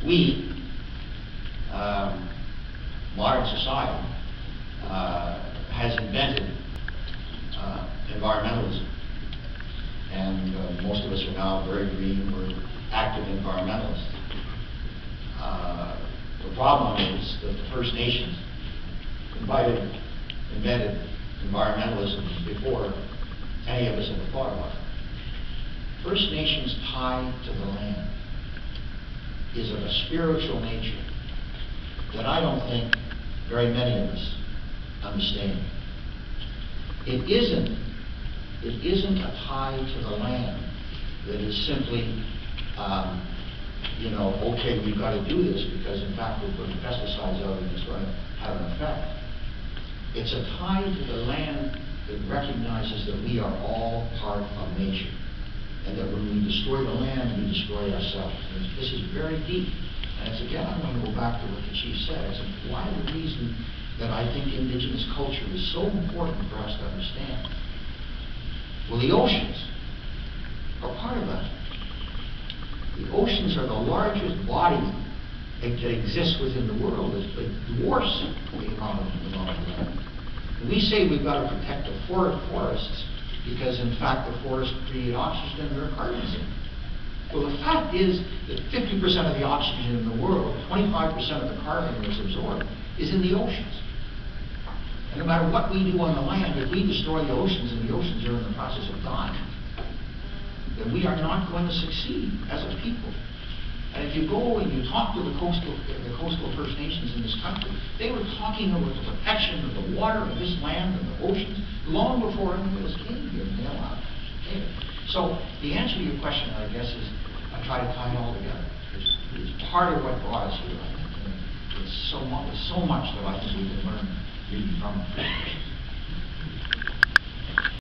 we, modern society, has invented environmentalism. And most of us are now very green, we're active environmentalists. The problem is that the First Nations invented environmentalism before any of us ever thought about it. First Nations tie to the land is of a spiritual nature that I don't think very many of us understand. It isn't a tie to the land that is simply, okay, we've got to do this because in fact we're putting pesticides out and it's going to have an effect. It's a tie to the land that recognizes that we are all part of nature, and that when we destroy the land, we destroy ourselves. And this is very deep. And it's, again, I'm going to go back to what the chief said. It's why the reason that I think Indigenous culture is so important for us to understand. Well, the oceans are part of that. The oceans are the largest body that exists within the world. It dwarfs the amount of land. And we say we've got to protect the forests because, in fact, the forests create oxygen and there are carbons in it. Well, the fact is that 50% of the oxygen in the world, 25% of the carbon that's absorbed, is in the oceans. And no matter what we do on the land, if we destroy the oceans and the oceans are in the process of dying, then we are not going to succeed as a people. And if you go and you talk to the coastal First Nations in this country, they were talking about the protection of the water of this land and the oceans long before any of us came here and they allowed it. So the answer to your question, I guess, is I try to tie it all together. It's part of what brought us here, I think. It's so much that I think we can learn reading from it.